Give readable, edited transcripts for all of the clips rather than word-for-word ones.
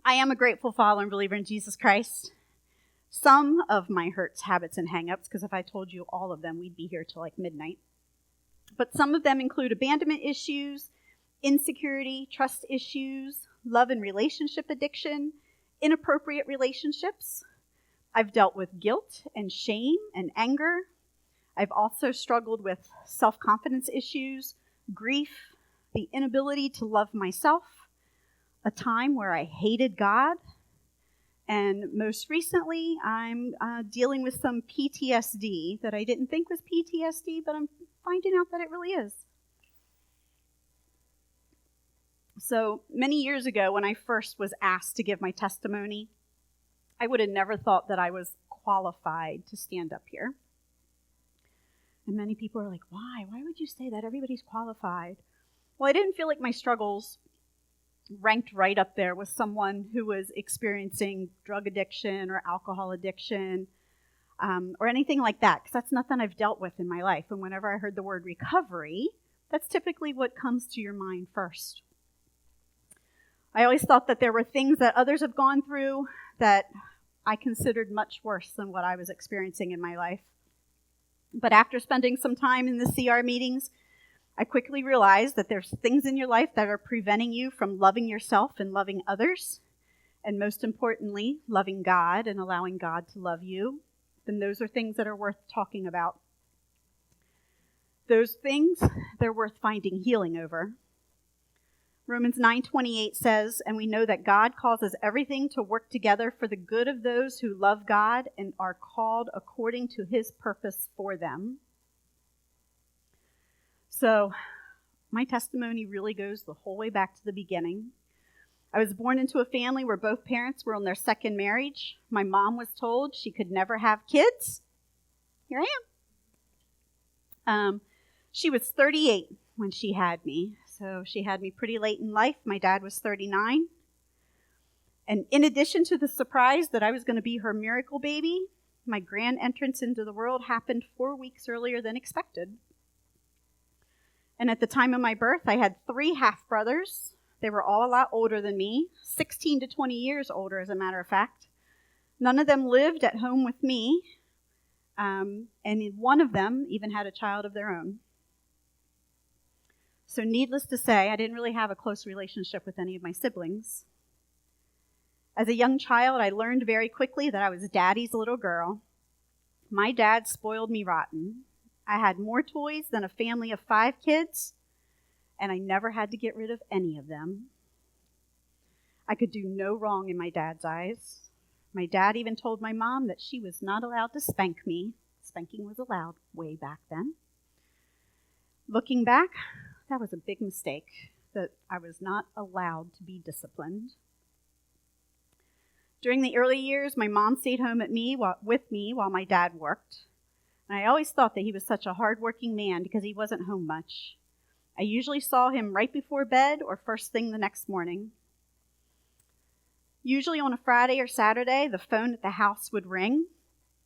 I am a grateful follower and believer in Jesus Christ. Some of my hurts, habits, and hang-ups, because if I told you all of them, we'd be here till like midnight. But some of them include abandonment issues, insecurity, trust issues, love and relationship addiction, inappropriate relationships. I've dealt with guilt and shame and anger. I've also struggled with self-confidence issues, grief, the inability to love myself, a time where I hated God, and most recently, I'm dealing with some PTSD that I didn't think was PTSD, but I'm finding out that it really is. So many years ago, when I first was asked to give my testimony, I would have never thought that I was qualified to stand up here. And many people are like, why? Why would you say that? Everybody's qualified. Well, I didn't feel like my struggles ranked right up there with someone who was experiencing drug addiction or alcohol addiction or anything like that, because that's nothing I've dealt with in my life. And whenever I heard the word recovery, that's typically what comes to your mind first. I always thought that there were things that others have gone through that I considered much worse than what I was experiencing in my life. But after spending some time in the CR meetings, I quickly realized that there's things in your life that are preventing you from loving yourself and loving others, and most importantly, loving God and allowing God to love you. Then those are things that are worth talking about. Those things, they're worth finding healing over. Romans 9:28 says, and we know that God causes everything to work together for the good of those who love God and are called according to his purpose for them. So my testimony really goes the whole way back to the beginning. I was born into a family where both parents were on their second marriage. My mom was told she could never have kids. Here I am. She was 38 when she had me. So she had me pretty late in life. My dad was 39. And in addition to the surprise that I was going to be her miracle baby, my grand entrance into the world happened 4 weeks earlier than expected. And at the time of my birth, I had 3 half-brothers. They were all a lot older than me, 16 to 20 years older, as a matter of fact. None of them lived at home with me, and one of them even had a child of their own. So needless to say, I didn't really have a close relationship with any of my siblings. As a young child, I learned very quickly that I was daddy's little girl. My dad spoiled me rotten. I had more toys than a family of 5 kids, and I never had to get rid of any of them. I could do no wrong in my dad's eyes. My dad even told my mom that she was not allowed to spank me. Spanking was allowed way back then. Looking back, that was a big mistake, that I was not allowed to be disciplined. During the early years, my mom stayed home with me while my dad worked. And I always thought that he was such a hardworking man because he wasn't home much. I usually saw him right before bed or first thing the next morning. Usually on a Friday or Saturday, the phone at the house would ring.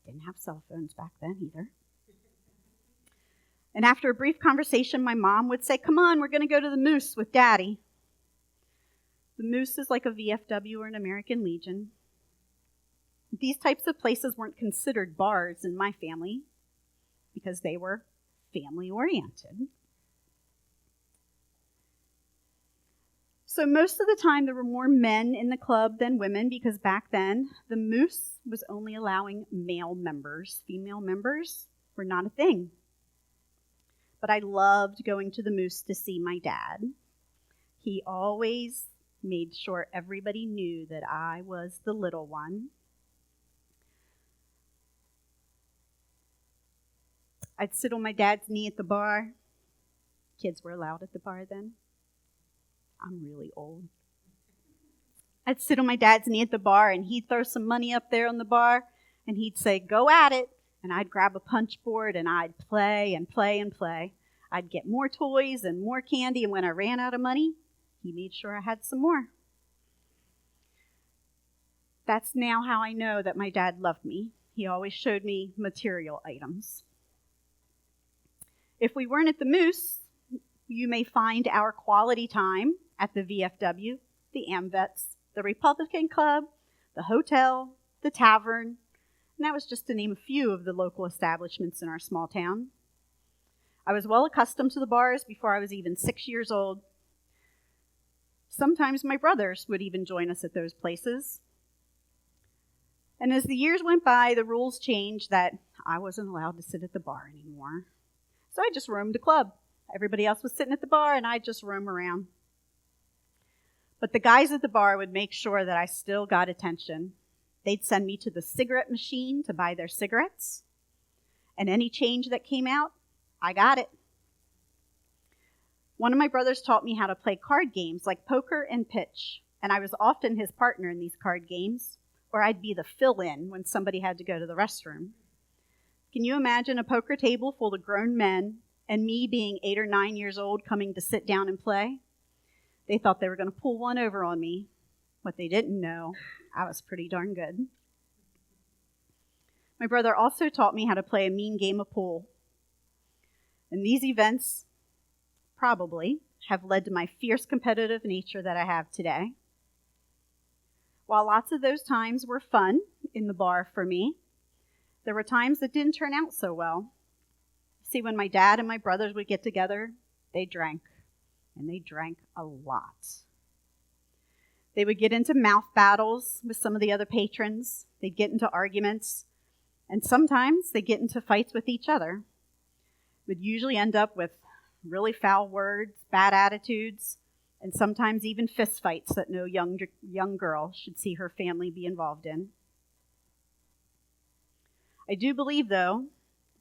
Didn't have cell phones back then either. And after a brief conversation, my mom would say, come on, we're going to go to the Moose with Daddy. The Moose is like a VFW or an American Legion. These types of places weren't considered bars in my family because they were family-oriented. So most of the time, there were more men in the club than women because back then, the Moose was only allowing male members. Female members were not a thing. But I loved going to the Moose to see my dad. He always made sure everybody knew that I was the little one. I'd sit on my dad's knee at the bar. Kids were allowed at the bar then. I'm really old. I'd sit on my dad's knee at the bar, and he'd throw some money up there on the bar, and he'd say, go at it. And I'd grab a punch board, and I'd play and play and play. I'd get more toys and more candy, and when I ran out of money, he made sure I had some more. That's now how I know that my dad loved me. He always showed me material items. If we weren't at the Moose, you may find our quality time at the VFW, the AMVETS, the Republican Club, the hotel, the tavern, and that was just to name a few of the local establishments in our small town. I was well accustomed to the bars before I was even 6 years old. Sometimes my brothers would even join us at those places. And as the years went by, the rules changed that I wasn't allowed to sit at the bar anymore. So I just roamed the club. Everybody else was sitting at the bar, and I'd just roam around. But the guys at the bar would make sure that I still got attention. They'd send me to the cigarette machine to buy their cigarettes. And any change that came out, I got it. One of my brothers taught me how to play card games like poker and pitch, and I was often his partner in these card games, or I'd be the fill-in when somebody had to go to the restroom. Can you imagine a poker table full of grown men and me being 8 or 9 years old coming to sit down and play? They thought they were going to pull one over on me. What they didn't know, I was pretty darn good. My brother also taught me how to play a mean game of pool. And these events probably have led to my fierce competitive nature that I have today. While lots of those times were fun in the bar for me, there were times that didn't turn out so well. See, when my dad and my brothers would get together, they drank, and they drank a lot. They would get into mouth battles with some of the other patrons. They'd get into arguments, and sometimes they'd get into fights with each other. Would usually end up with really foul words, bad attitudes, and sometimes even fist fights that no young girl should see her family be involved in. I do believe, though,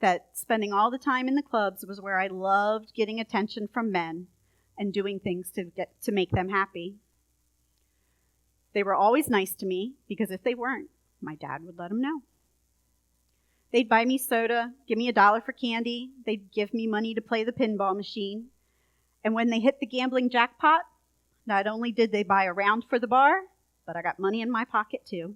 that spending all the time in the clubs was where I loved getting attention from men and doing things to make them happy. They were always nice to me because if they weren't, my dad would let them know. They'd buy me soda, give me $1 for candy. They'd give me money to play the pinball machine. And when they hit the gambling jackpot, not only did they buy a round for the bar, but I got money in my pocket too.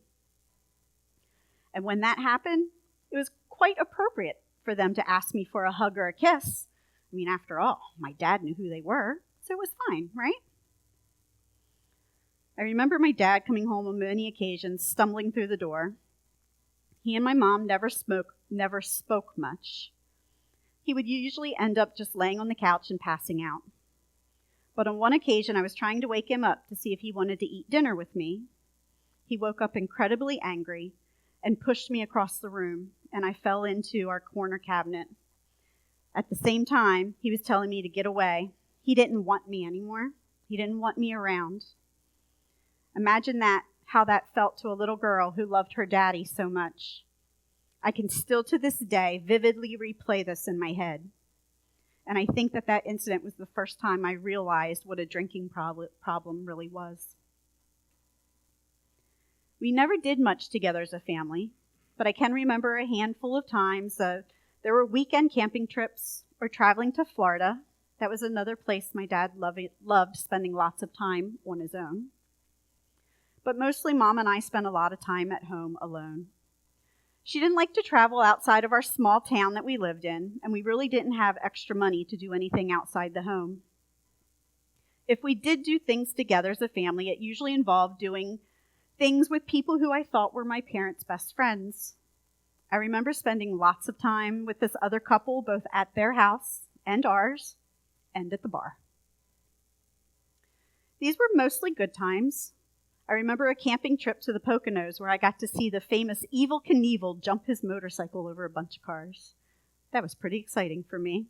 And when that happened, it was quite appropriate for them to ask me for a hug or a kiss. I mean, after all, my dad knew who they were, so it was fine, right? I remember my dad coming home on many occasions, stumbling through the door. He and my mom never spoke much. He would usually end up just laying on the couch and passing out. But on one occasion, I was trying to wake him up to see if he wanted to eat dinner with me. He woke up incredibly angry and pushed me across the room, and I fell into our corner cabinet. At the same time, he was telling me to get away. He didn't want me anymore. He didn't want me around. Imagine that, how that felt to a little girl who loved her daddy so much. I can still to this day vividly replay this in my head. And I think that incident was the first time I realized what a drinking problem really was. We never did much together as a family, but I can remember a handful of times. There were weekend camping trips or traveling to Florida. That was another place my dad loved spending lots of time on his own. But mostly Mom and I spent a lot of time at home alone. She didn't like to travel outside of our small town that we lived in, and we really didn't have extra money to do anything outside the home. If we did do things together as a family, it usually involved doing things with people who I thought were my parents' best friends. I remember spending lots of time with this other couple, both at their house and ours, and at the bar. These were mostly good times. I remember a camping trip to the Poconos where I got to see the famous Evel Knievel jump his motorcycle over a bunch of cars. That was pretty exciting for me.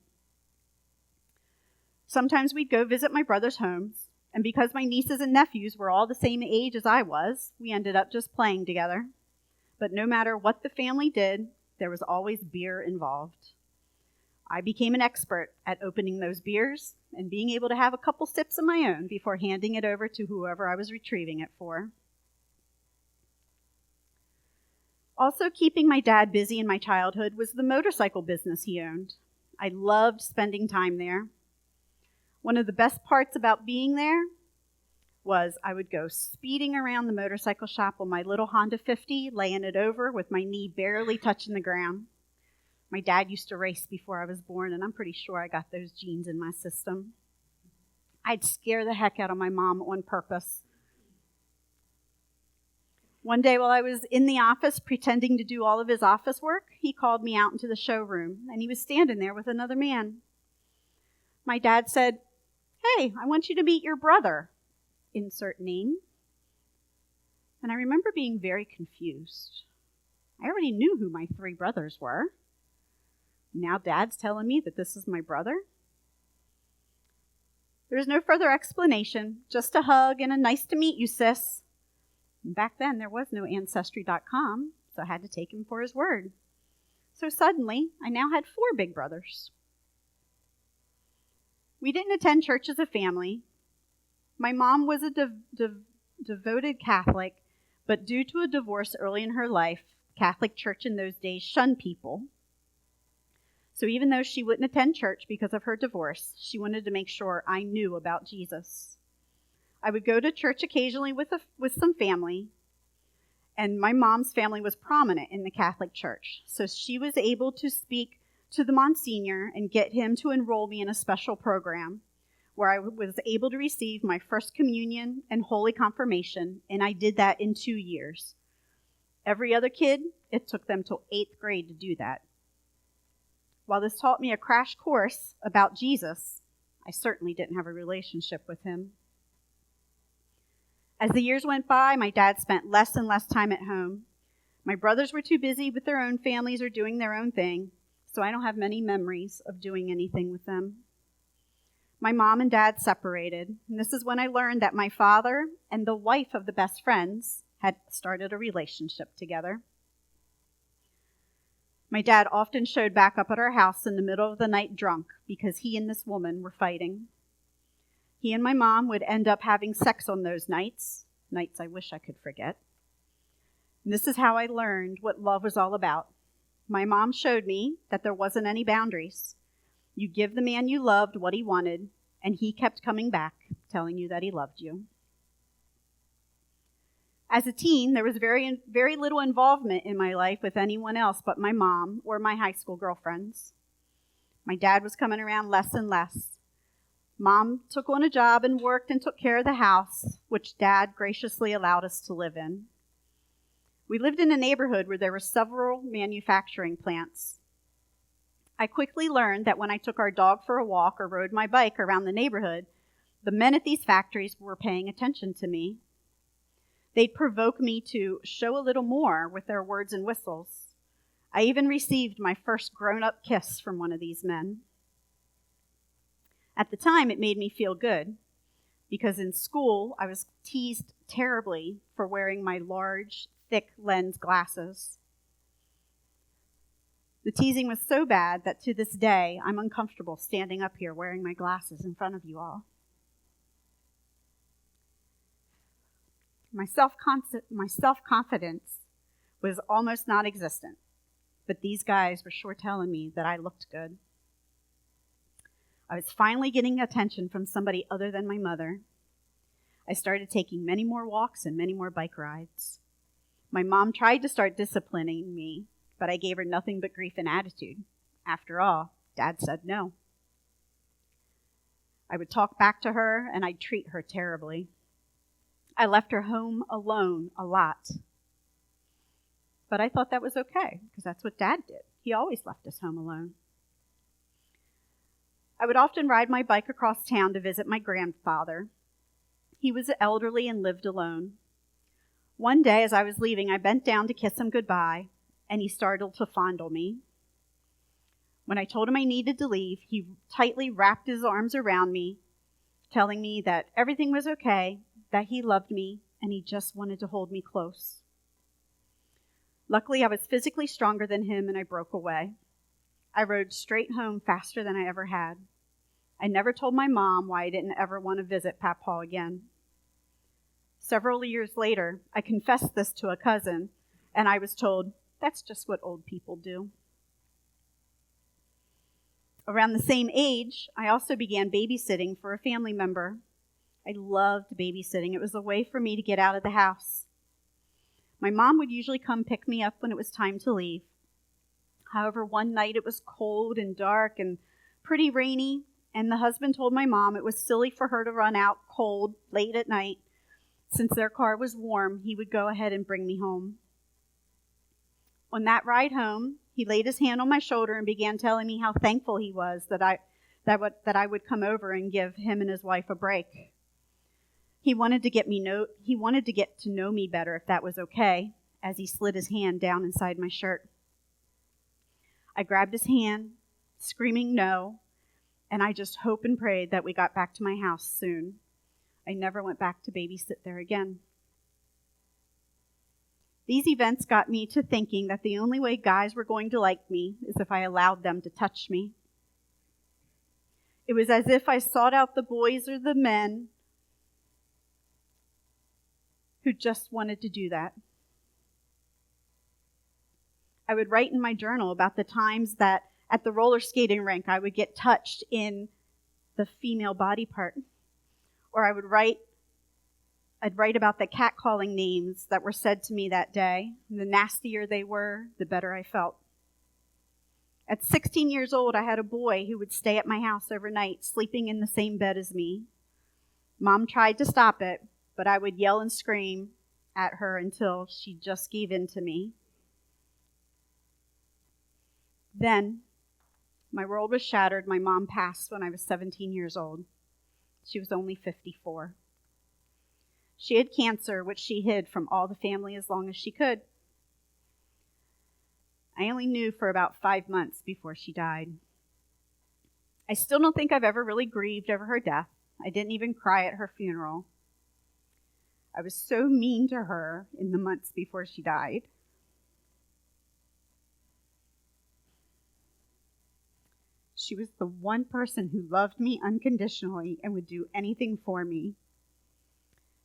Sometimes we'd go visit my brother's homes, and because my nieces and nephews were all the same age as I was, we ended up just playing together. But no matter what the family did, there was always beer involved. I became an expert at opening those beers and being able to have a couple sips of my own before handing it over to whoever I was retrieving it for. Also keeping my dad busy in my childhood was the motorcycle business he owned. I loved spending time there. One of the best parts about being there was I would go speeding around the motorcycle shop on my little Honda 50, laying it over with my knee barely touching the ground. My dad used to race before I was born, and I'm pretty sure I got those genes in my system. I'd scare the heck out of my mom on purpose. One day while I was in the office pretending to do all of his office work, he called me out into the showroom, and he was standing there with another man. My dad said, "Hey, I want you to meet your brother," insert name. And I remember being very confused. I already knew who my 3 brothers were. Now Dad's telling me that this is my brother. There was no further explanation, just a hug and a "nice to meet you, sis." And back then, there was no Ancestry.com, so I had to take him for his word. So suddenly, I now had 4 big brothers. We didn't attend church as a family. My mom was a devoted Catholic, but due to a divorce early in her life, Catholic Church in those days shunned people. So even though she wouldn't attend church because of her divorce, she wanted to make sure I knew about Jesus. I would go to church occasionally with some family, and my mom's family was prominent in the Catholic Church. So she was able to speak to the Monsignor and get him to enroll me in a special program where I was able to receive my first communion and holy confirmation, and I did that in 2 years. Every other kid, it took them till 8th grade to do that. While this taught me a crash course about Jesus, I certainly didn't have a relationship with him. As the years went by, my dad spent less and less time at home. My brothers were too busy with their own families or doing their own thing, so I don't have many memories of doing anything with them. My mom and dad separated, and this is when I learned that my father and the wife of the best friends had started a relationship together. My dad often showed back up at our house in the middle of the night drunk because he and this woman were fighting. He and my mom would end up having sex on those nights I wish I could forget. And this is how I learned what love was all about. My mom showed me that there wasn't any boundaries. You give the man you loved what he wanted, and he kept coming back, telling you that he loved you. As a teen, there was very, very little involvement in my life with anyone else but my mom or my high school girlfriends. My dad was coming around less and less. Mom took on a job and worked and took care of the house, which Dad graciously allowed us to live in. We lived in a neighborhood where there were several manufacturing plants. I quickly learned that when I took our dog for a walk or rode my bike around the neighborhood, the men at these factories were paying attention to me. They'd provoke me to show a little more with their words and whistles. I even received my first grown-up kiss from one of these men. At the time, it made me feel good, because in school, I was teased terribly for wearing my large, thick lens glasses. The teasing was so bad that to this day, I'm uncomfortable standing up here wearing my glasses in front of you all. My self-confidence was almost non-existent, but these guys were sure telling me that I looked good. I was finally getting attention from somebody other than my mother. I started taking many more walks and many more bike rides. My mom tried to start disciplining me, but I gave her nothing but grief and attitude. After all, Dad said no. I would talk back to her, and I'd treat her terribly. I left her home alone a lot. But I thought that was okay, because that's what Dad did. He always left us home alone. I would often ride my bike across town to visit my grandfather. He was elderly and lived alone. One day, as I was leaving, I bent down to kiss him goodbye, and he started to fondle me. When I told him I needed to leave, he tightly wrapped his arms around me, telling me that everything was okay, that he loved me, and he just wanted to hold me close. Luckily, I was physically stronger than him, and I broke away. I rode straight home faster than I ever had. I never told my mom why I didn't ever want to visit Papaw again. Several years later, I confessed this to a cousin, and I was told, that's just what old people do. Around the same age, I also began babysitting for a family member. I loved babysitting. It was a way for me to get out of the house. My mom would usually come pick me up when it was time to leave. However, one night it was cold and dark and pretty rainy, and the husband told my mom it was silly for her to run out cold late at night, Since their car was warm, he would go ahead and bring me home. On that ride home, he laid his hand on my shoulder and began telling me how thankful he was that I would come over and give him and his wife a break. He wanted to get to know me better, if that was okay, as he slid his hand down inside my shirt. I grabbed his hand, screaming no, and I just hoped and prayed that we got back to my house soon. I never went back to babysit there again. These events got me to thinking that the only way guys were going to like me is if I allowed them to touch me. It was as if I sought out the boys or the men who just wanted to do that. I would write in my journal about the times that at the roller skating rink I would get touched in the female body part. Or I'd write about the catcalling names that were said to me that day. And the nastier they were, the better I felt. At 16 years old, I had a boy who would stay at my house overnight, sleeping in the same bed as me. Mom tried to stop it, but I would yell and scream at her until she just gave in to me. Then, my world was shattered. My mom passed when I was 17 years old. She was only 54. She had cancer, which she hid from all the family as long as she could. I only knew for about 5 months before she died. I still don't think I've ever really grieved over her death. I didn't even cry at her funeral. I was so mean to her in the months before she died. She was the one person who loved me unconditionally and would do anything for me.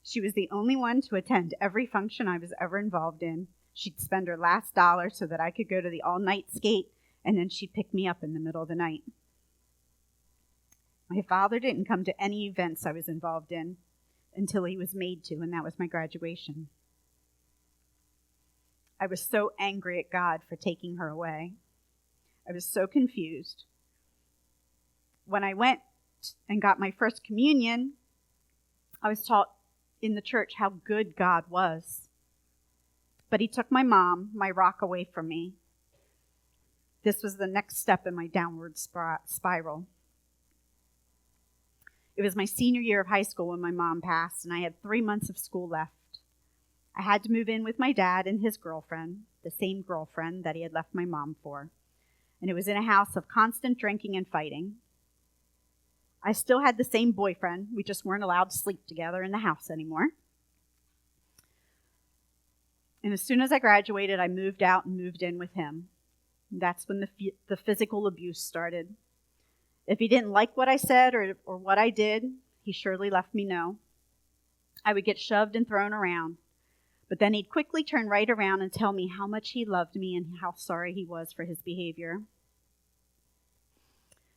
She was the only one to attend every function I was ever involved in. She'd spend her last dollar so that I could go to the all-night skate, and then she'd pick me up in the middle of the night. My father didn't come to any events I was involved in until he was made to, and that was my graduation. I was so angry at God for taking her away. I was so confused. When I went and got my first communion, I was taught in the church how good God was. But he took my mom, my rock, away from me. This was the next step in my downward spiral. It was my senior year of high school when my mom passed, and I had 3 months of school left. I had to move in with my dad and his girlfriend, the same girlfriend that he had left my mom for. And it was in a house of constant drinking and fighting. I still had the same boyfriend. We just weren't allowed to sleep together in the house anymore. And as soon as I graduated, I moved out and moved in with him. And that's when the physical abuse started. If he didn't like what I said or what I did, he surely left me know. I would get shoved and thrown around. But then he'd quickly turn right around and tell me how much he loved me and how sorry he was for his behavior.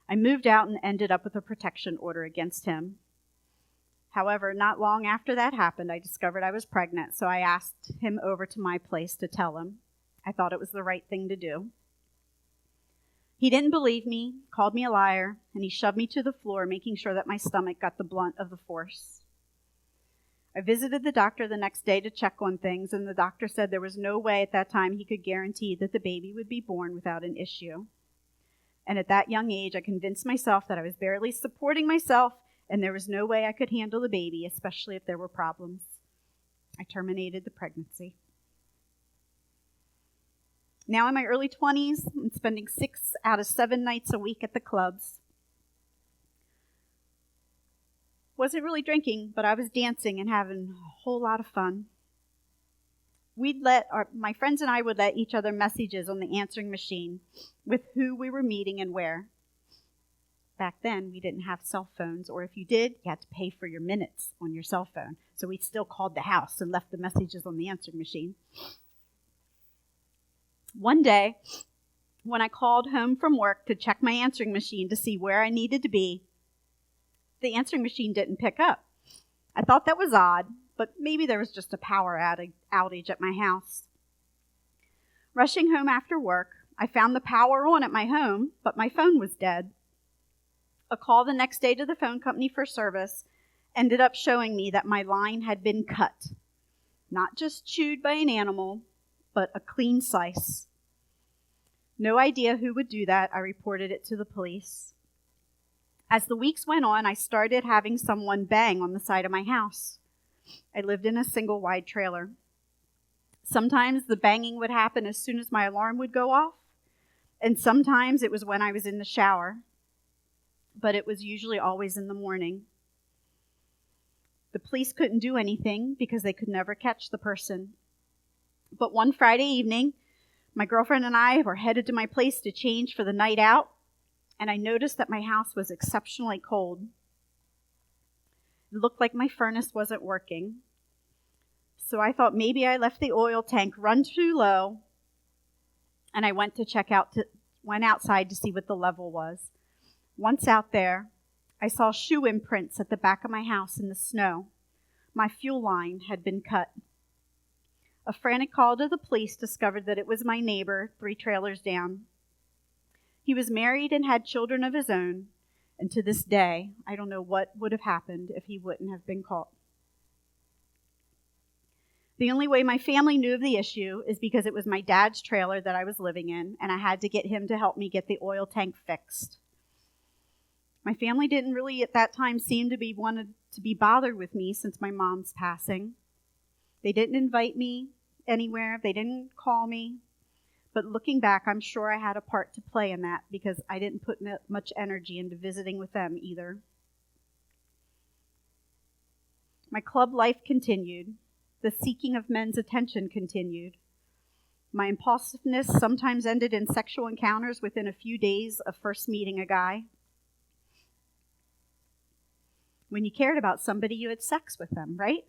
I moved out and ended up with a protection order against him. However, not long after that happened, I discovered I was pregnant, so I asked him over to my place to tell him. I thought it was the right thing to do. He didn't believe me, called me a liar, and he shoved me to the floor, making sure that my stomach got the blunt of the force. I visited the doctor the next day to check on things, and the doctor said there was no way at that time he could guarantee that the baby would be born without an issue. And at that young age, I convinced myself that I was barely supporting myself, and there was no way I could handle the baby, especially if there were problems. I terminated the pregnancy. Now in my early 20s, I'm spending 6 out of 7 nights a week at the clubs. Wasn't really drinking, but I was dancing and having a whole lot of fun. My friends and I would let each other messages on the answering machine with who we were meeting and where. Back then, we didn't have cell phones, or if you did, you had to pay for your minutes on your cell phone. So we still called the house and left the messages on the answering machine. One day, when I called home from work to check my answering machine to see where I needed to be, the answering machine didn't pick up. I thought that was odd, but maybe there was just a power outage at my house. Rushing home after work, I found the power on at my home, but my phone was dead. A call the next day to the phone company for service, ended up showing me that my line had been cut. Not just chewed by an animal, but a clean slice. No idea who would do that. I reported it to the police. As the weeks went on, I started having someone bang on the side of my house. I lived in a single wide trailer. Sometimes the banging would happen as soon as my alarm would go off, and sometimes it was when I was in the shower, but it was usually always in the morning. The police couldn't do anything because they could never catch the person. But one Friday evening, my girlfriend and I were headed to my place to change for the night out, and I noticed that my house was exceptionally cold. It looked like my furnace wasn't working. So I thought maybe I left the oil tank run too low, and I went outside to see what the level was. Once out there, I saw shoe imprints at the back of my house in the snow. My fuel line had been cut. A frantic call to the police discovered that it was my neighbor, 3 trailers down. He was married and had children of his own, and to this day, I don't know what would have happened if he wouldn't have been caught. The only way my family knew of the issue is because it was my dad's trailer that I was living in, and I had to get him to help me get the oil tank fixed. My family didn't really at that time seem to be wanted to be bothered with me since my mom's passing. They didn't invite me anywhere. They didn't call me. But looking back, I'm sure I had a part to play in that because I didn't put much energy into visiting with them either. My club life continued. The seeking of men's attention continued. My impulsiveness sometimes ended in sexual encounters within a few days of first meeting a guy. When you cared about somebody, you had sex with them, right?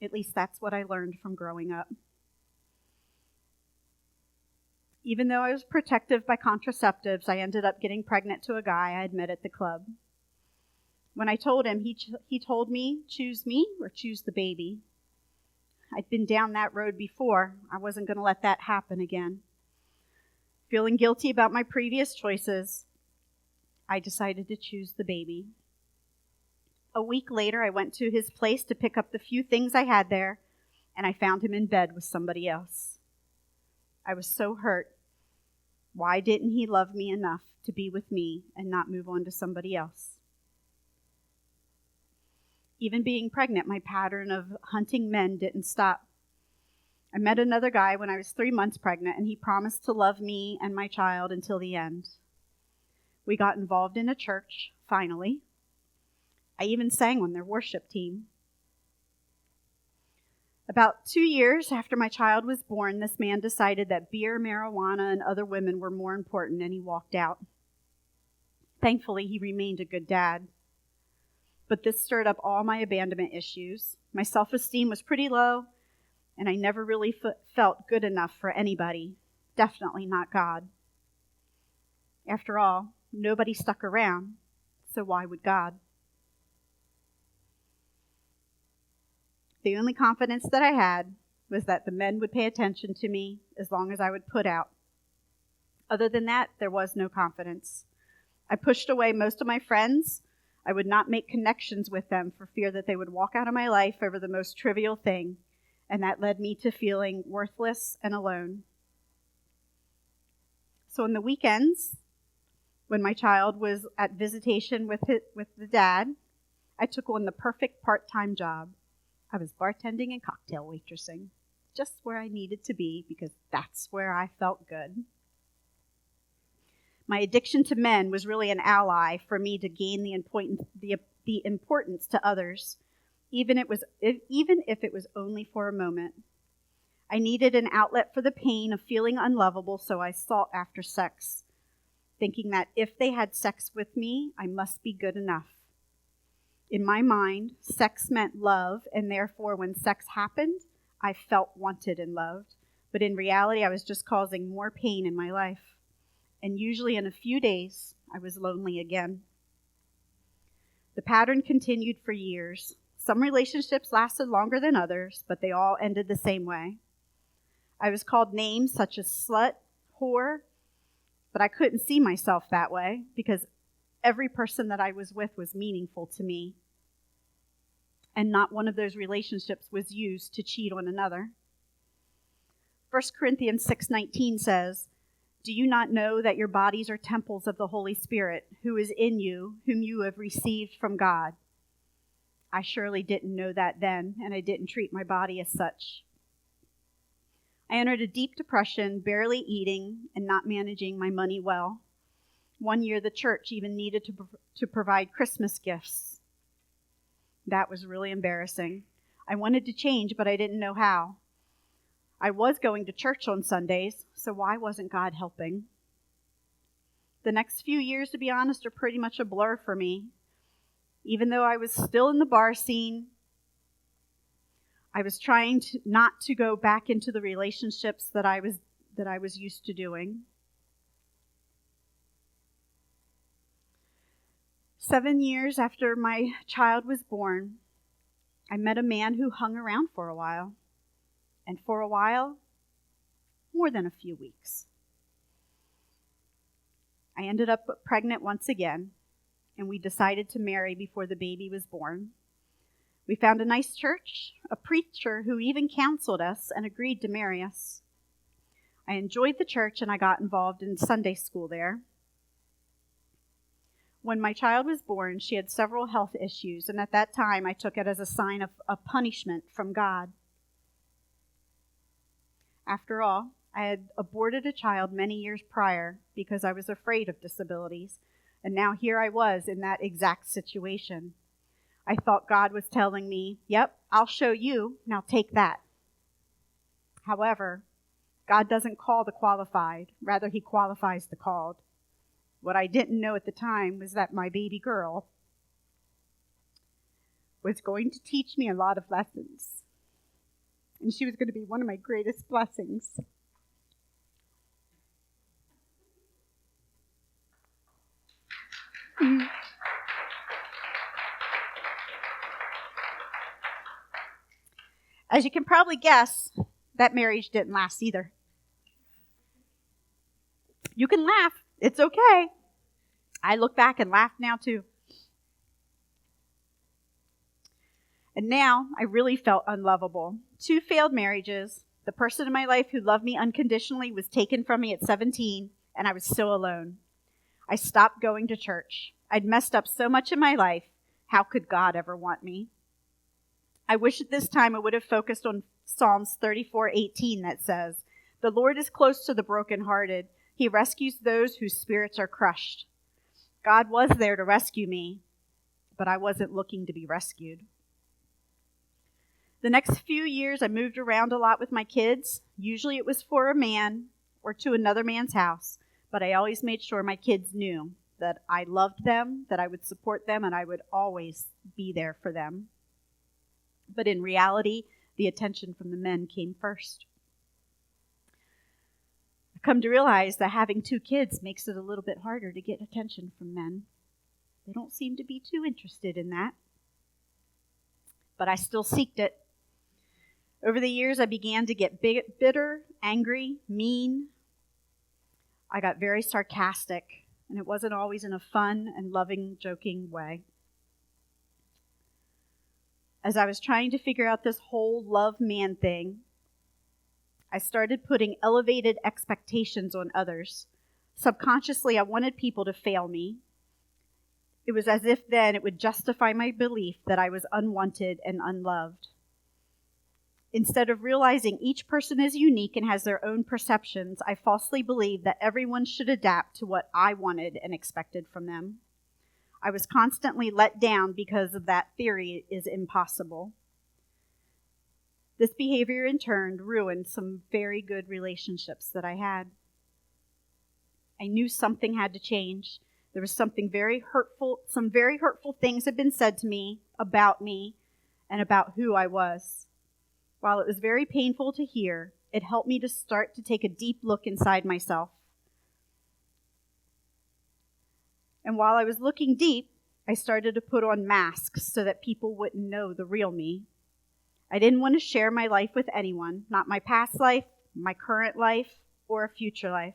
At least that's what I learned from growing up. Even though I was protective by contraceptives, I ended up getting pregnant to a guy I had met at the club. When I told him, he told me, choose me or choose the baby. I'd been down that road before. I wasn't going to let that happen again. Feeling guilty about my previous choices, I decided to choose the baby. A week later, I went to his place to pick up the few things I had there, and I found him in bed with somebody else. I was so hurt. Why didn't he love me enough to be with me and not move on to somebody else? Even being pregnant, my pattern of hunting men didn't stop. I met another guy when I was 3 months pregnant, and he promised to love me and my child until the end. We got involved in a church, finally. I even sang on their worship team. About 2 years after my child was born, this man decided that beer, marijuana, and other women were more important, and he walked out. Thankfully, he remained a good dad. But this stirred up all my abandonment issues. My self-esteem was pretty low, and I never really felt good enough for anybody, definitely not God. After all, nobody stuck around, so why would God? The only confidence that I had was that the men would pay attention to me as long as I would put out. Other than that, there was no confidence. I pushed away most of my friends. I would not make connections with them for fear that they would walk out of my life over the most trivial thing, and that led me to feeling worthless and alone. So on the weekends, when my child was at visitation with the dad, I took on the perfect part-time job. I was bartending and cocktail waitressing, just where I needed to be because that's where I felt good. My addiction to men was really an ally for me to gain the importance to others, even if it was only for a moment. I needed an outlet for the pain of feeling unlovable, so I sought after sex, thinking that if they had sex with me, I must be good enough. In my mind, sex meant love, and therefore when sex happened, I felt wanted and loved. But in reality, I was just causing more pain in my life. And usually in a few days, I was lonely again. The pattern continued for years. Some relationships lasted longer than others, but they all ended the same way. I was called names such as slut, whore, but I couldn't see myself that way because every person that I was with was meaningful to me. and not one of those relationships was used to cheat on another. 1 Corinthians 6:19 says, "Do you not know that your bodies are temples of the Holy Spirit, who is in you, whom you have received from God?" I surely didn't know that then, and I didn't treat my body as such. I entered a deep depression, barely eating and not managing my money well. One year, the church even needed to provide Christmas gifts. That was really embarrassing. I wanted to change, but I didn't know how. I was going to church on Sundays, so why wasn't God helping? The next few years, to be honest, are pretty much a blur for me. Even though I was still in the bar scene, I was trying not to go back into the relationships that I was used to doing. 7 years after my child was born, I met a man who hung around for a while. And for a while, more than a few weeks. I ended up pregnant once again, and we decided to marry before the baby was born. We found a nice church, a preacher who even counseled us and agreed to marry us. I enjoyed the church, and I got involved in Sunday school there. When my child was born, she had several health issues, and at that time I took it as a sign of a punishment from God. After all, I had aborted a child many years prior because I was afraid of disabilities, and now here I was in that exact situation. I thought God was telling me, "Yep, I'll show you, now take that." However, God doesn't call the qualified, rather he qualifies the called. What I didn't know at the time was that my baby girl was going to teach me a lot of lessons. And she was going to be one of my greatest blessings. As you can probably guess, that marriage didn't last either. You can laugh. It's okay. I look back and laugh now too. And now I really felt unlovable. 2 failed marriages. The person in my life who loved me unconditionally was taken from me at 17, and I was still alone. I stopped going to church. I'd messed up so much in my life. How could God ever want me? I wish at this time I would have focused on Psalms 34:18 that says, "The Lord is close to the brokenhearted. He rescues those whose spirits are crushed." God was there to rescue me, but I wasn't looking to be rescued. The next few years, I moved around a lot with my kids. Usually it was for a man or to another man's house, but I always made sure my kids knew that I loved them, that I would support them, and I would always be there for them. But in reality, the attention from the men came first. I come to realize that having 2 kids makes it a little bit harder to get attention from men. They don't seem to be too interested in that. But I still seeked it. Over the years, I began to get bitter, angry, mean. I got very sarcastic, and it wasn't always in a fun and loving, joking way. As I was trying to figure out this whole love man thing, I started putting elevated expectations on others. Subconsciously, I wanted people to fail me. It was as if then it would justify my belief that I was unwanted and unloved. Instead of realizing each person is unique and has their own perceptions, I falsely believed that everyone should adapt to what I wanted and expected from them. I was constantly let down because of that theory is impossible. This behavior in turn ruined some very good relationships that I had. I knew something had to change. There was some very hurtful things had been said to me, and about who I was. While it was very painful to hear, it helped me to start to take a deep look inside myself. And while I was looking deep, I started to put on masks so that people wouldn't know the real me. I didn't want to share my life with anyone, not my past life, my current life, or a future life.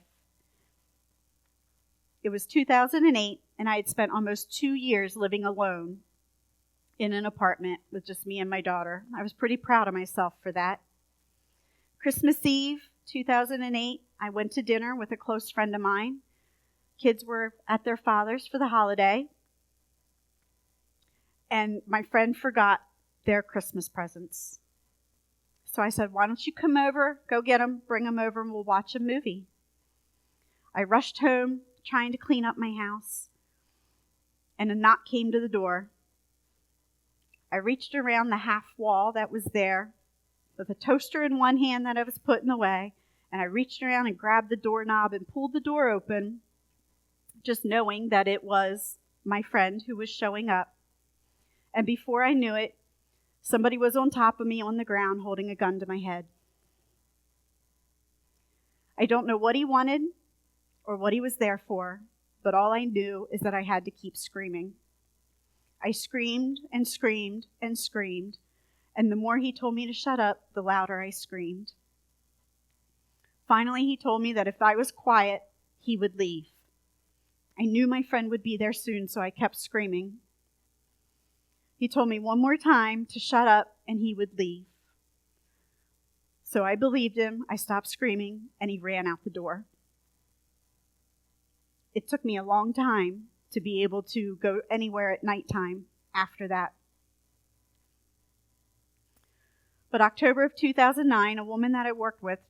It was 2008, and I had spent almost 2 years living alone. in an apartment with just me and my daughter. I was pretty proud of myself for that. Christmas Eve, 2008, I went to dinner with a close friend of mine. Kids were at their father's for the holiday, and my friend forgot their Christmas presents. So I said, why don't you come over, go get them, bring them over, and we'll watch a movie. I rushed home, trying to clean up my house, and a knock came to the door. I reached around the half wall that was there with a toaster in one hand that I was putting away, and I reached around and grabbed the doorknob and pulled the door open, just knowing that it was my friend who was showing up. And before I knew it, somebody was on top of me on the ground holding a gun to my head. I don't know what he wanted or what he was there for, but all I knew is that I had to keep screaming. I screamed and screamed and screamed, and the more he told me to shut up, the louder I screamed. Finally, he told me that if I was quiet, he would leave. I knew my friend would be there soon, so I kept screaming. He told me one more time to shut up, and he would leave. So I believed him, I stopped screaming, and he ran out the door. It took me a long time to be able to go anywhere at nighttime after that. But October of 2009, a woman that I worked with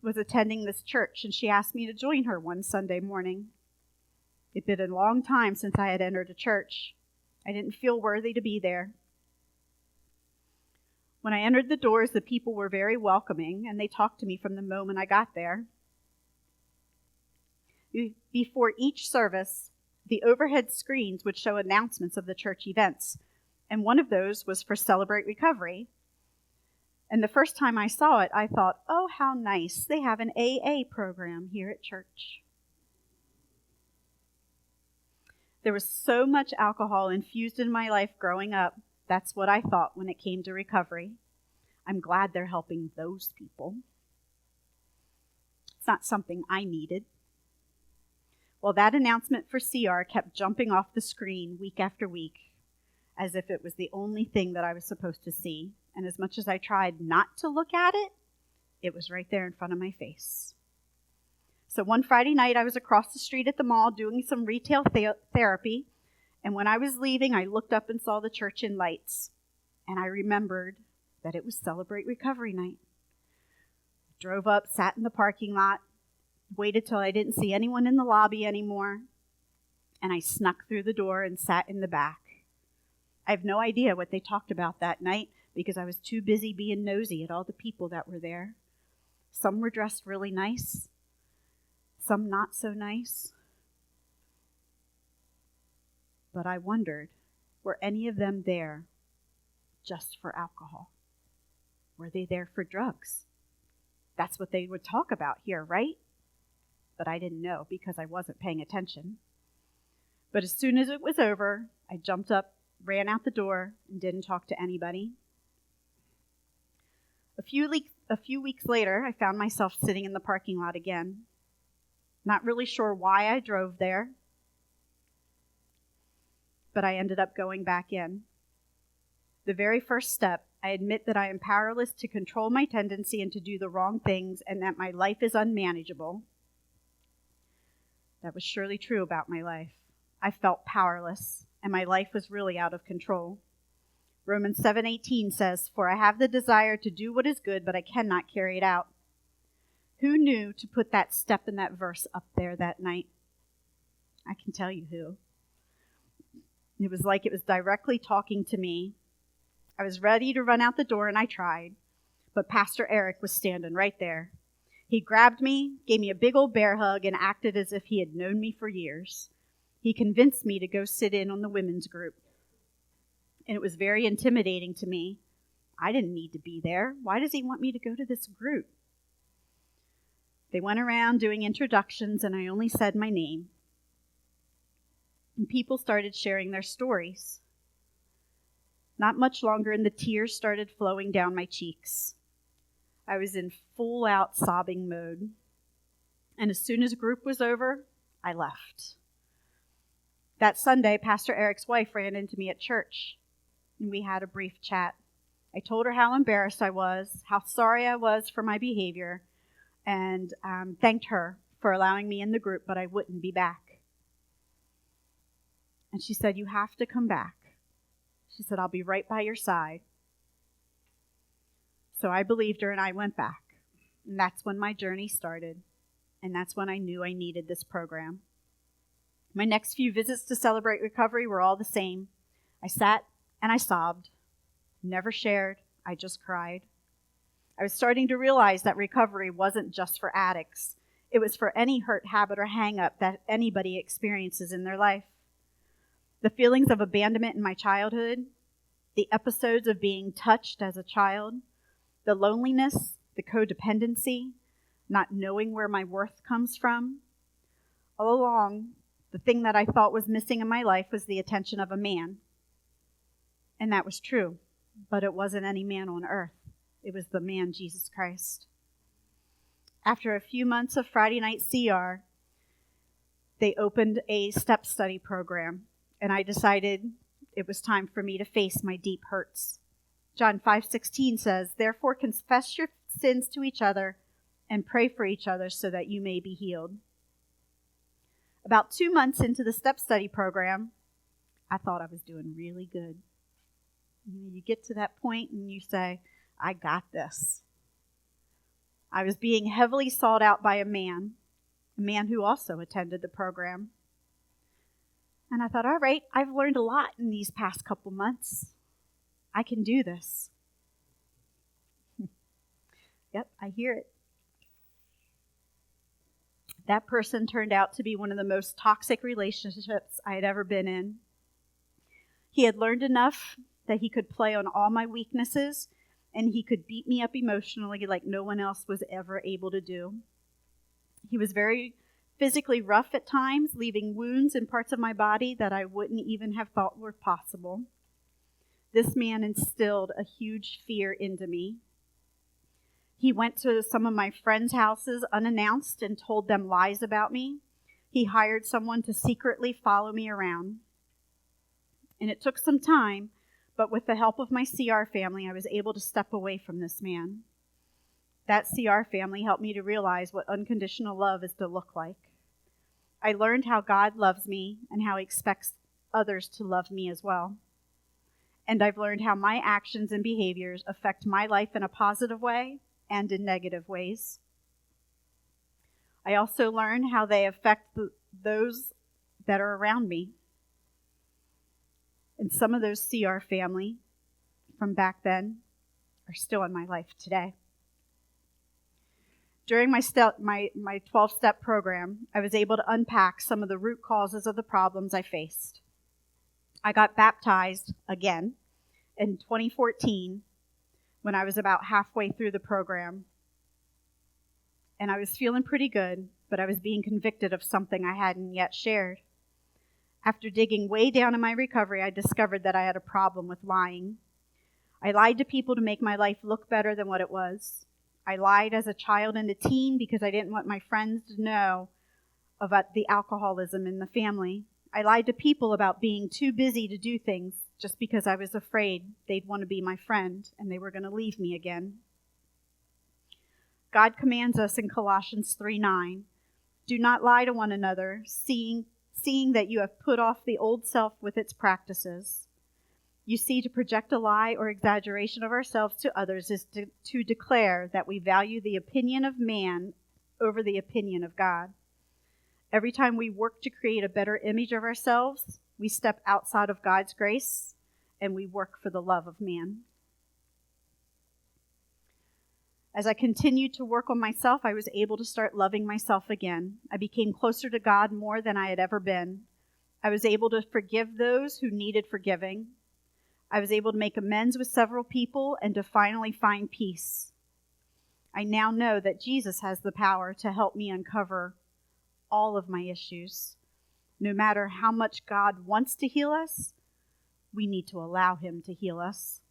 was attending this church, and she asked me to join her one Sunday morning. It'd been a long time since I had entered a church. I didn't feel worthy to be there. When I entered the doors, the people were very welcoming, and they talked to me from the moment I got there. Before each service, the overhead screens would show announcements of the church events, and one of those was for Celebrate Recovery. And the first time I saw it, I thought, oh, how nice. They have an AA program here at church. There was so much alcohol infused in my life growing up. That's what I thought when it came to recovery. I'm glad they're helping those people. It's not something I needed. Well, that announcement for CR kept jumping off the screen week after week, as if it was the only thing that I was supposed to see. And as much as I tried not to look at it, it was right there in front of my face. So one Friday night, I was across the street at the mall doing some retail therapy, and when I was leaving, I looked up and saw the church in lights, and I remembered that it was Celebrate Recovery Night. Drove up, sat in the parking lot, waited till I didn't see anyone in the lobby anymore, and I snuck through the door and sat in the back. I have no idea what they talked about that night because I was too busy being nosy at all the people that were there. Some were dressed really nice, some not so nice. But I wondered, were any of them there just for alcohol? Were they there for drugs? That's what they would talk about here, right? But I didn't know because I wasn't paying attention. But as soon as it was over, I jumped up, ran out the door, and didn't talk to anybody. A few weeks later, I found myself sitting in the parking lot again. Not really sure why I drove there, but I ended up going back in. The very first step, I admit that I am powerless to control my tendency and to do the wrong things, and that my life is unmanageable. That was surely true about my life. I felt powerless, and my life was really out of control. Romans 7:18 says, "For I have the desire to do what is good, but I cannot carry it out." Who knew to put that step in that verse up there that night? I can tell you who. It was like it was directly talking to me. I was ready to run out the door, and I tried, but Pastor Eric was standing right there. He grabbed me, gave me a big old bear hug, and acted as if he had known me for years. He convinced me to go sit in on the women's group. And it was very intimidating to me. I didn't need to be there. Why does he want me to go to this group? They went around doing introductions, and I only said my name. And people started sharing their stories. Not much longer, and the tears started flowing down my cheeks. I was in full-out sobbing mode. And as soon as group was over, I left. That Sunday, Pastor Eric's wife ran into me at church. and we had a brief chat. I told her how embarrassed I was, how sorry I was for my behavior, and thanked her for allowing me in the group, but I wouldn't be back. And she said, "You have to come back." She said, "I'll be right by your side." So I believed her and I went back. And that's when my journey started. And that's when I knew I needed this program. My next few visits to Celebrate Recovery were all the same. I sat and I sobbed. Never shared. I just cried. I was starting to realize that recovery wasn't just for addicts. It was for any hurt habit or hang-up that anybody experiences in their life. The feelings of abandonment in my childhood, the episodes of being touched as a child, the loneliness, the codependency, not knowing where my worth comes from. All along, the thing that I thought was missing in my life was the attention of a man. And that was true, but it wasn't any man on earth. It was the man, Jesus Christ. After a few months of Friday night CR, they opened a step study program, and I decided it was time for me to face my deep hurts. John 5:16 says, "Therefore confess your sins to each other and pray for each other so that you may be healed." About 2 months into the step study program, I thought I was doing really good. You get to that point and you say, "I got this." I was being heavily sought out by a man who also attended the program. And I thought, all right, I've learned a lot in these past couple months. I can do this. Yep, I hear it. That person turned out to be one of the most toxic relationships I had ever been in. He had learned enough that he could play on all my weaknesses, and he could beat me up emotionally like no one else was ever able to do. He was very physically rough at times, leaving wounds in parts of my body that I wouldn't even have thought were possible. This man instilled a huge fear into me. He went to some of my friends' houses unannounced and told them lies about me. He hired someone to secretly follow me around. And it took some time, but with the help of my CR family, I was able to step away from this man. That CR family helped me to realize what unconditional love is to look like. I learned how God loves me and how he expects others to love me as well. And I've learned how my actions and behaviors affect my life in a positive way and in negative ways. I also learned how they affect those that are around me. And some of those CR family from back then are still in my life today. During my 12-step program, I was able to unpack some of the root causes of the problems I faced. I got baptized again in 2014 when I was about halfway through the program. And I was feeling pretty good, but I was being convicted of something I hadn't yet shared. After digging way down in my recovery, I discovered that I had a problem with lying. I lied to people to make my life look better than what it was. I lied as a child and a teen because I didn't want my friends to know about the alcoholism in the family. I lied to people about being too busy to do things just because I was afraid they'd want to be my friend and they were going to leave me again. God commands us in Colossians 3:9, "Do not lie to one another, seeing that you have put off the old self with its practices." You see, to project a lie or exaggeration of ourselves to others is to declare that we value the opinion of man over the opinion of God. Every time we work to create a better image of ourselves, we step outside of God's grace and we work for the love of man. As I continued to work on myself, I was able to start loving myself again. I became closer to God more than I had ever been. I was able to forgive those who needed forgiving. I was able to make amends with several people and to finally find peace. I now know that Jesus has the power to help me uncover all of my issues. No matter how much God wants to heal us, we need to allow him to heal us.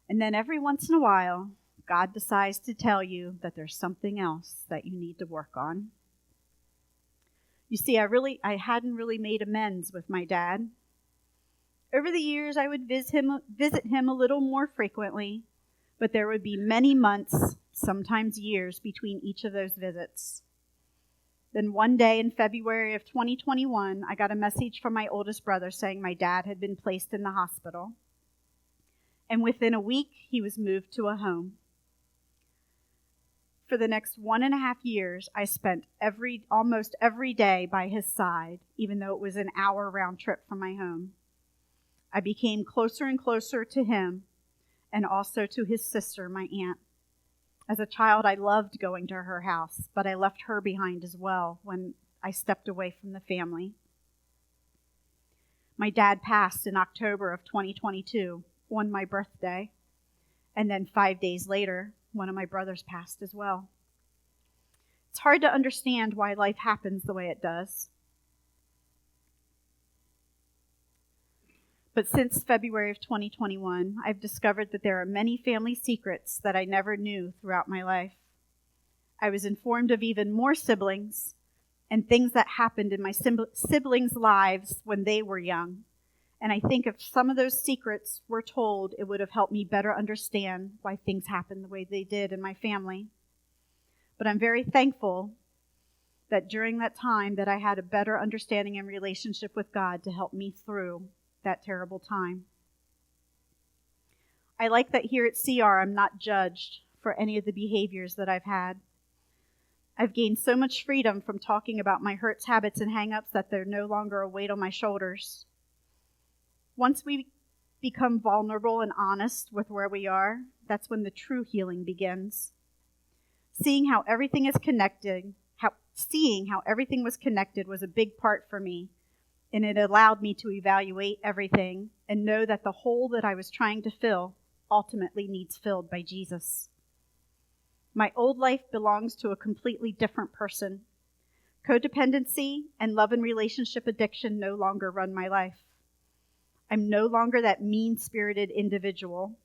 And then every once in a while, God decides to tell you that there's something else that you need to work on. You see, I hadn't really made amends with my dad. Over the years, I would visit him a little more frequently, but there would be many months, sometimes years, between each of those visits. Then one day in February of 2021, I got a message from my oldest brother saying my dad had been placed in the hospital. And within a week, he was moved to a home. For the next 1.5 years, I spent almost every day by his side, even though it was an hour round trip from my home. I became closer and closer to him and also to his sister, my aunt. As a child, I loved going to her house, but I left her behind as well when I stepped away from the family. My dad passed in October of 2022 on my birthday, and then 5 days later, one of my brothers passed as well. It's hard to understand why life happens the way it does. But since February of 2021, I've discovered that there are many family secrets that I never knew throughout my life. I was informed of even more siblings and things that happened in my siblings' lives when they were young. And I think if some of those secrets were told, it would have helped me better understand why things happened the way they did in my family. But I'm very thankful that during that time that I had a better understanding and relationship with God to help me through that terrible time. I like that here at CR I'm not judged for any of the behaviors that I've had. I've gained so much freedom from talking about my hurts, habits, and hang-ups that they're no longer a weight on my shoulders. Once we become vulnerable and honest with where we are, that's when the true healing begins. Seeing how everything was connected was a big part for me. And it allowed me to evaluate everything and know that the hole that I was trying to fill ultimately needs filled by Jesus. My old life belongs to a completely different person. Codependency and love and relationship addiction no longer run my life. I'm no longer that mean-spirited individual.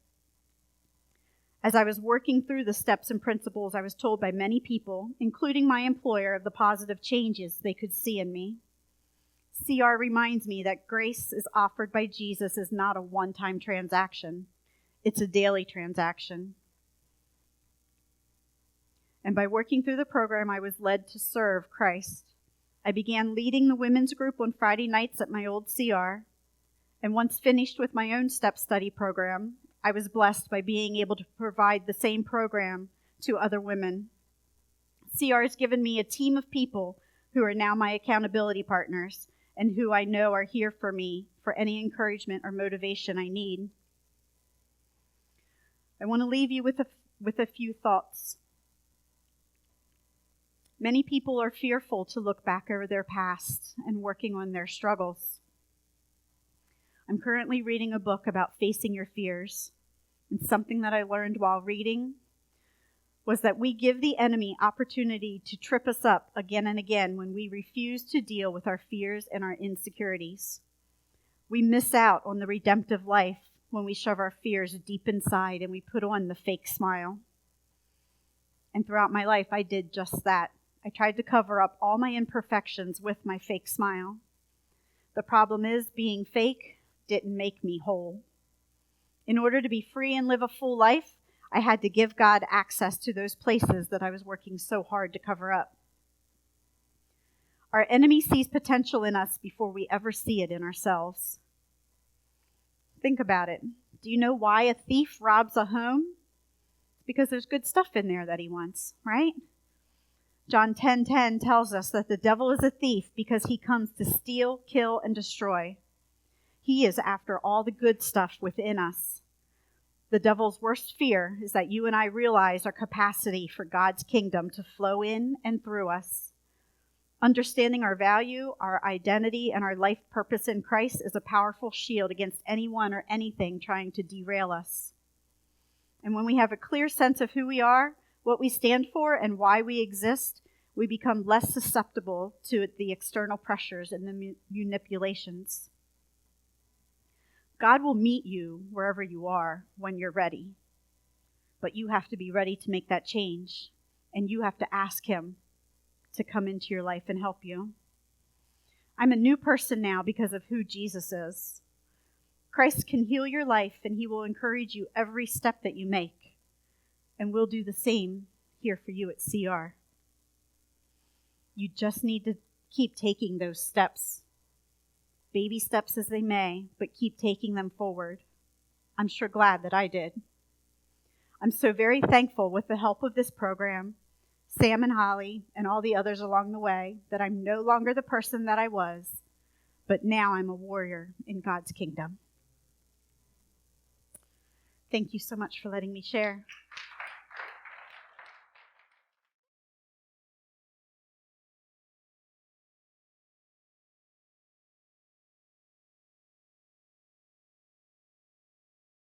As I was working through the steps and principles, I was told by many people, including my employer, of the positive changes they could see in me. CR reminds me that grace is offered by Jesus is not a one-time transaction. It's a daily transaction. And by working through the program, I was led to serve Christ. I began leading the women's group on Friday nights at my old CR. And once finished with my own step study program, I was blessed by being able to provide the same program to other women. CR has given me a team of people who are now my accountability partners and who I know are here for me for any encouragement or motivation I need. I want to leave you with a few thoughts. Many people are fearful to look back over their past and working on their struggles. I'm currently reading a book about facing your fears, and something that I learned while reading was that we give the enemy opportunity to trip us up again and again when we refuse to deal with our fears and our insecurities. We miss out on the redemptive life when we shove our fears deep inside and we put on the fake smile. And throughout my life, I did just that. I tried to cover up all my imperfections with my fake smile. The problem is, being fake didn't make me whole. In order to be free and live a full life, I had to give God access to those places that I was working so hard to cover up. Our enemy sees potential in us before we ever see it in ourselves. Think about it. Do you know why a thief robs a home? Because there's good stuff in there that he wants, right? John 10:10 tells us that the devil is a thief because he comes to steal, kill, and destroy. He is after all the good stuff within us. The devil's worst fear is that you and I realize our capacity for God's kingdom to flow in and through us. Understanding our value, our identity, and our life purpose in Christ is a powerful shield against anyone or anything trying to derail us. And when we have a clear sense of who we are, what we stand for, and why we exist, we become less susceptible to the external pressures and the manipulations. God will meet you wherever you are when you're ready. But you have to be ready to make that change. And you have to ask him to come into your life and help you. I'm a new person now because of who Jesus is. Christ can heal your life, and he will encourage you every step that you make. And we'll do the same here for you at CR. You just need to keep taking those steps. Baby steps as they may, but keep taking them forward. I'm sure glad that I did. I'm so very thankful with the help of this program, Sam and Holly, and all the others along the way, that I'm no longer the person that I was, but now I'm a warrior in God's kingdom. Thank you so much for letting me share.